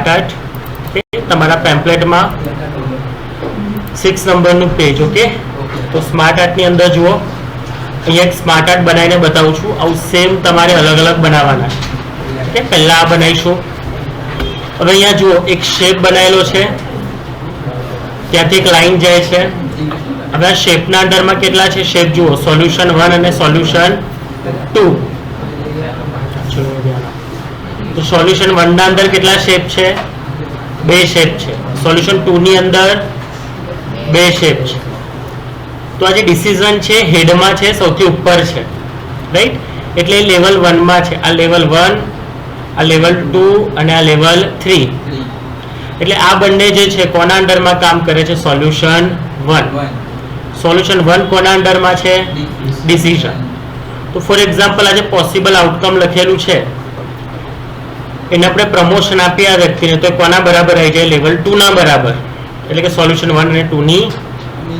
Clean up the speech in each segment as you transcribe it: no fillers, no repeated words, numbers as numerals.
Smart art तमारा पेम्पलेटमां 6 नंबरનું page okay तो smart art ની અંદર જુઓ અહીંયા એક સ્માર્ટ આર્ટ બનાવીને બતાવું છું આવું સેમ તમારે અલગ અલગ બનાવવાના ઓકે પહેલા આ બનાવીશું હવે અહીંયા જુઓ એક શેપ બનાવેલો છે ત્યાંથી એક લાઈન જાય છે હવે આ શેપના અંડરમાં કેટલા છે શેપ જુઓ સોલ્યુશન 1 અને સોલ્યુશન 2 तो सोल्यूशन 1 ના અંદર કેટલા શેપ છે બે શેપ છે સોલ્યુશન 2 ની અંદર બે શેપ છે તો આ જે ડિસિઝન છે હેડમાં છે સૌથી ઉપર છે રાઈટ એટલે લેવલ 1 માં છે આ લેવલ 1 આ લેવલ 2 અને આ લેવલ 3 એટલે આ બંને જે છે કોના અંડરમાં કામ કરે છે સોલ્યુશન 1 સોલ્યુશન 1 કોના અંડરમાં છે ડિસિઝન તો ફોર એક્ઝામ્પલ આજે પોસિબલ આઉટકમ લખેલું છે એને આપણે પ્રમોશન આપીએ આ વ્યક્તિને તો કોના બરાબર આવી જાય લેવલ 2 ના બરાબર એટલે કે સોલ્યુશન 1 અને 2 ની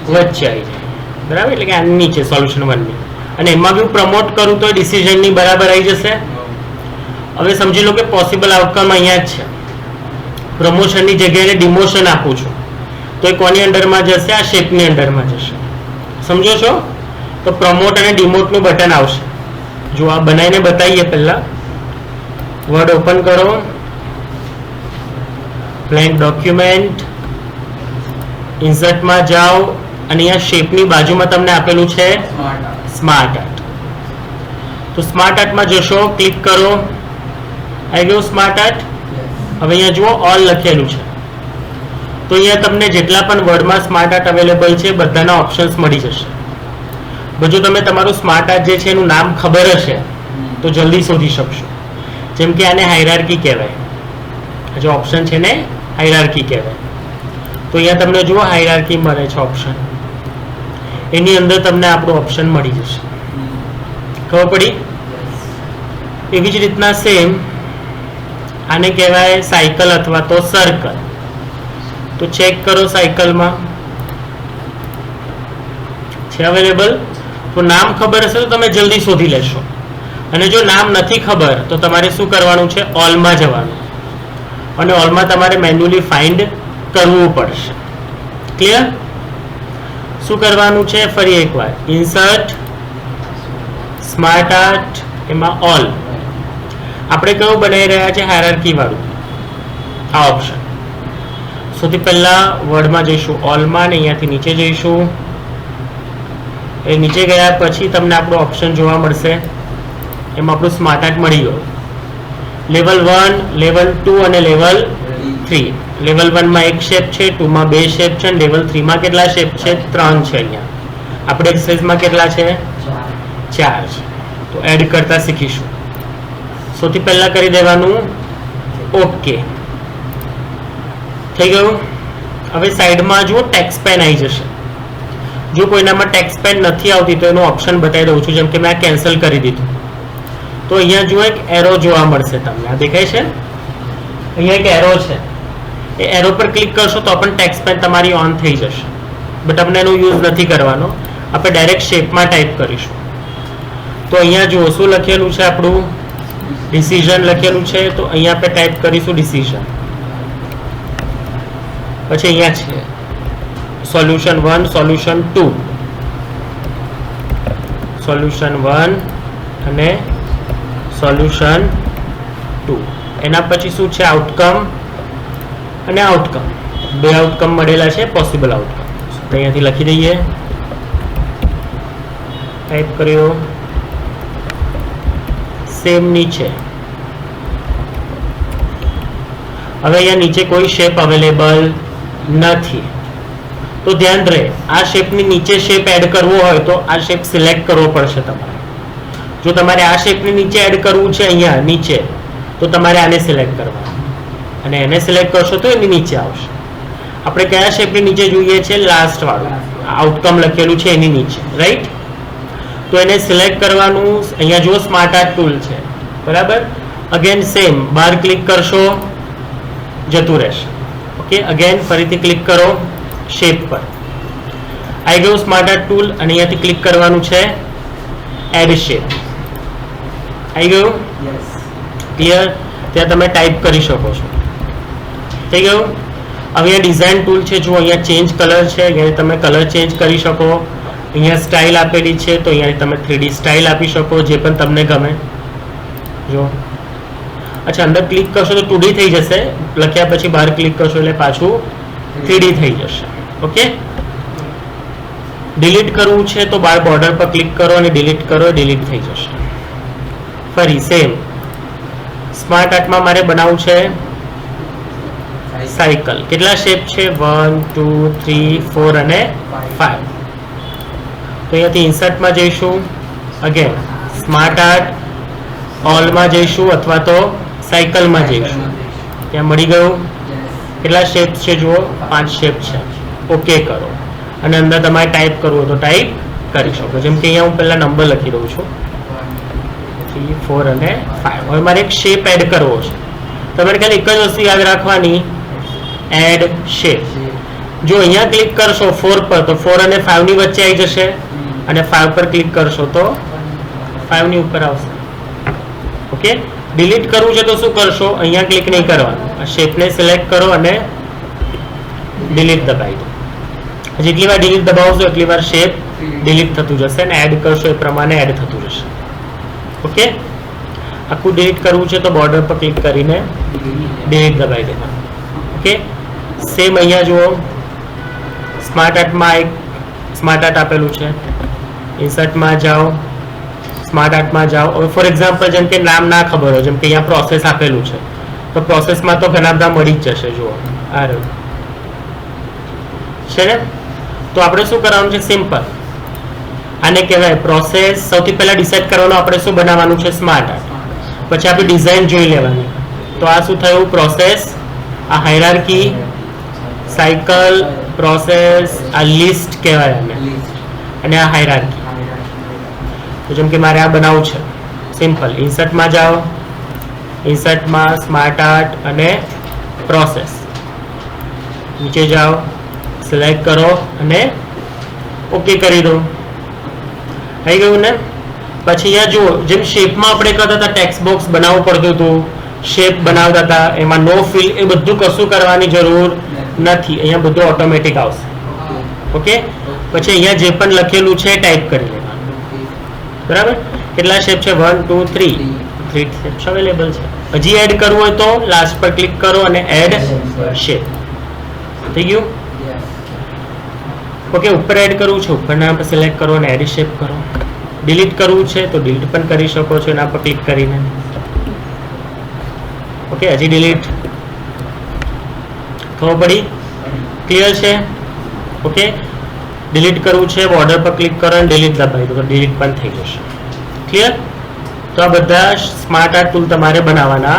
વચ્ચે આવી જાય બરાબર એટલે કે આની નીચે સોલ્યુશન 1 ની અને એમાં બી પ્રમોટ કરું તો ડિસિઝન ની બરાબર આવી જશે હવે સમજી લો કે પોસિબલ આઉટકમ અહીંયા જ છે પ્રમોશન ની જગ્યાએ ડિમોશન આપું છું તો એ કોની અંડરમાં જશે આ શેપની અંડરમાં જશે સમજો છો તો પ્રમોટ અને ડિમોટ નું બટન આવશે જો આ બનાવીને બતાવીએ પહેલા વર્ડ ઓપન કરો બ્લેન્ક ડોક્યુમેન્ટ ઇન્સર્ટ માં જાઓ અને અહીંયા શેપની બાજુમાં તમને આપેલું છે સ્માર્ટ આર્ટ તો સ્માર્ટ આર્ટમાં જશો ક્લિક કરો આવી ગયું સ્માર્ટ આર્ટ હવે અહીંયા જુઓ ઓલ લખેલું છે તો અહીંયા તમને જેટલા પણ વર્ડમાં સ્માર્ટ આર્ટ અવેલેબલ છે બધાના ઓપ્શન્સ મળી જશે જો તમે તમારું સ્માર્ટ આર્ટ જે છે એનું નામ ખબર હશે તો જલ્દી શોધી શકશો જેમ કે આને હાયરાર્કી કહેવાય જે ઓપ્શન છે ને હાયરાર્કી કહેવાય તો અહીંયા તમને જુઓ હાયરાર્કી મળે છે ઓપ્શન એની અંદર તમને આપણું ઓપ્શન મળી જશે ખબર પડી એવી જ રીતના સેમ આને કહેવાય સાયકલ અથવા તો સર્કલ તો ચેક કરો સાયકલમાં છે અવેલેબલ તો નામ ખબર હશે તો તમે જલ્દી શોધી લેશો અને જો નામ નથી ખબર તો તમારે શું કરવાનું છે ઓલમાં જવાનું અને ઓલમાં તમારે મેન્યુઅલી ફાઇન્ડ કરવું પડશે ક્લિયર શું કરવાનું છે ફરી એકવાર ઇન્સર્ટ સ્માર્ટ આર્ટ એમાં ઓલ આપણે કયું બનાવી રહ્યા છે હાયરાર્કી વાળું આ ઓપ્શન સૌથી પહેલા વર્ડમાં જઈશું ઓલમાં ને અહીંયાથી નીચે જઈશું એ નીચે ગયા પછી તમને આપણો ઓપ્શન જોવા મળશે એમાં આપણું સ્માર્ટ આર્ટ મળી ગયું લેવલ 1 લેવલ 2 અને લેવલ 3 લેવલ 1 માં એક શેપ છે 2 માં બે શેપ છે અને લેવલ 3 માં કેટલા શેપ છે 3 છે અહીંયા આપણે એક્સરસાઇઝમાં કેટલા છે 4 છે તો એડ કરતા શીખીશું સૌથી પહેલા કરી દેવાનું ઓકે થઈ ગયું હવે સાઈડમાં જુઓ ટેક્સ્ટ પેન આવી જશે જો કોઈનામાં ટેક્સ્ટ પેન નથી આવતી તો એનું ઓપ્શન બતાવી દઉં છું જેમ કે મેં આ કેન્સલ કરી દીધું તો અહીંયા જુઓ એક એરો જોવા મળશે તમને આ દેખાય છે અહીંયા એક એરો છે એ એરો પર ક્લિક કરશો તો પણ ટેક્સ્ટ પેન તમારી ઓન થઈ જશે બટ આપણે એનો યુઝ નથી કરવાનો આપણે ડાયરેક્ટ શેપમાં ટાઈપ કરીશું તો અહીંયા જુઓ શું લખેલું છે આપણું ડિસિઝન લખેલું છે તો અહીંયા આપણે ટાઈપ કરીશું ડિસિઝન પછી અહીંયા છે સોલ્યુશન 1 સોલ્યુશન 2 સોલ્યુશન 1 અને સોલ્યુશન 2 એના પછી શું છે આઉટકમ અને આઉટકમ બે આઉટકમ મળેલા છે પોસિબલ આઉટકમ તો અહીંયાથી લખી દઈએ ટાઈપ કર્યો સેમ નીચે હવે અહીંયા નીચે કોઈ શેપ અવેલેબલ નથી તો ધ્યાન રહે આ શેપની નીચે શેપ એડ કરવો હોય તો આ શેપ સિલેક્ટ કરવો પડશે તમારે જો તમારે આ શેપની નીચે એડ કરવું છે અહીંયા નીચે તો તમારે આને સિલેક્ટ કરવાનું અને એને સિલેક્ટ કરશો તો એની નીચે આવશે આપણે કયા શેપની નીચે જોઈએ છે લાસ્ટ વાળું આઉટકમ લખેલું છે એની નીચે રાઈટ તો એને સિલેક્ટ કરવાનું અહીંયા જુઓ સ્માર્ટ આર્ટ ટૂલ છે બરાબર અગેન સેમ બહાર ક્લિક કરશો જતું રહેશે ઓકે અગેન ફરીથી ક્લિક કરો શેપ પર આવી ગયું સ્માર્ટ આર્ટ ટૂલ અને અહીંયાથી ક્લિક કરવાનું છે એડ શેપ આવી ગયું ક્લિયર ત્યાં તમે ટાઈપ કરી શકો છો થઈ ગયું. હવે અહીંયા ડિઝાઇન ટૂલ છે, જો અહીંયા ચેન્જ કલર છે, અહીંયા તમે કલર ચેન્જ કરી શકો. અહીંયા સ્ટાઇલ આપેલી છે, તો અહીંયા તમે 3D સ્ટાઇલ આપી શકો, જે પણ તમને ગમે. જો અચ્છા, અંદર ક્લિક કરશો તો 2D થઈ જશે, લખ્યા પછી બહાર ક્લિક કરશો એટલે પાછું 3D થઈ જશે. ઓકે, ડિલીટ કરવું છે તો બાર બોર્ડર પર ક્લિક કરો અને ડિલીટ કરો, ડિલીટ થઈ જશે. ફરી સેમ સ્માર્ટ આર્ટમાં મારે બનાવવું છે સાયકલ. કેટલા શેપ છે? 1 2 3 4 અને 5. તો અહીંયાથી ઇન્સર્ટમાં જઈશું, અગેન સ્માર્ટ આર્ટ, ઓલમાં જઈશું અથવા તો સાયકલમાં જઈશું. ત્યાં મળી ગયું. કેટલા શેપ છે? જુઓ 5 શેપ છે. ઓકે કરો અને અંદર તમારે ટાઈપ કરવું હોય તો ટાઈપ કરી શકો. જેમ કે અહીંયા હું પહેલા નંબર લખી દઉં છું, 3 4 અને 5. હવે મારે એક શેપ એડ કરવો છે. તમારે ખાલી એક જ વસ્તુ યાદ રાખવાની, એડ શેપ. જો અહીંયા ક્લિક કરશો 4 પર તો 4 અને 5 ની વચ્ચે આવી જશે, અને 5 પર ક્લિક કરશો તો 5 ની ઉપર આવશે. ઓકે, ડિલીટ કરવું છે તો શું કરશો? અહીંયા ક્લિક નહીં કરવાનું, આ શેપને સિલેક્ટ કરો અને ડિલીટ દબાવી દો. જેટલી વાર ડિલીટ દબાવશો એટલી વાર શેપ ડિલીટ થતું જશે અને એડ કરશો એ પ્રમાણે એડ થતું જશે. ઓકે, આખું ડિલીટ કરવું છે તો બોર્ડર પર ક્લિક કરીને ડિલીટ દબાવી દેવાનું. ઓકે, સેમ અહીંયા જુઓ, સ્માર્ટ આર્ટમાં એક સ્માર્ટ આર્ટ આપેલું છે, ઇન્સર્ટમાં જાઓ, સ્માર્ટ આર્ટમાં જાઓ. હવે ફોર એક્ઝામ્પલ જેમ કે નામ ના ખબર હોય, જેમ કે અહીંયા પ્રોસેસ આપેલું છે, તો પ્રોસેસમાં તો ઘણા બધા મળી જ જશે. જુઓ આ રહ્યું છે ને. તો આપણે શું કરવાનું છે? સિમ્પલ, આને કહેવાય પ્રોસેસ. સૌથી પહેલા ડિસાઇડ કરવાનું આપણે શું બનાવવાનું છે? Smart art. પછી આપણે ડિઝાઇન જોઈ લેવાની. તો આ શું થયું? પ્રોસેસ, આ હાયરાર્કી, સાયકલ, પ્રોસેસ, આ લિસ્ટ કહેવાય આને, અને આ હાયરાર્કી. તો જેમ કે મારે આ બનાવવું છે, સિમ્પલ ઇન્સર્ટમાં જાઓ, ઇન્સર્ટમાં સ્માર્ટ આર્ટ અને પ્રોસેસ, નીચે જાઓ, સિલેક્ટ કરો અને ઓકે કરી દો. થઈ ગયું ને. પછી અહીંયા જુઓ, જેમ શેપમાં આપણે કરતા હતા, ટેક્સ્ટ બોક્સ બનાવવું પડતું હતું, શેપ બનાવતા હતા, એમાં નો ફિલ, એ બધું કશું કરવાની જરૂર નથી. અહીંયા બધું ઓટોમેટિક આવશે. ઓકે, પછી અહીંયા જે પણ લખેલું છે ટાઈપ કરી લેવાનું. બરાબર. કેટલા શેપ છે? 1 2 3 શેપ્સ અવેલેબલ છે. હજી એડ કરવું હોય તો લાસ્ટ પર ક્લિક કરો અને એડ શેપ. થઈ ગયું. ઓકે, ઉપર એડ કરવું છે, ઉપરના પર સિલેક્ટ કરો અને એડ શેપ કરો. ડિલીટ કરવું છે તો ડિલીટ પણ કરી શકો છો એના પર ક્લિક કરીને. ઓકે, હજી ડિલીટ. ખબર પડી? ક્લિયર છે? ઓકે, ડિલીટ કરવું છે, બોર્ડર પર ક્લિક કરો અને ડિલીટ દબાવી દો તો ડિલીટ પણ થઈ જશે. ક્લિયર? તો આ બધા સ્માર્ટ આર્ટ ટૂલ તમારે બનાવવાના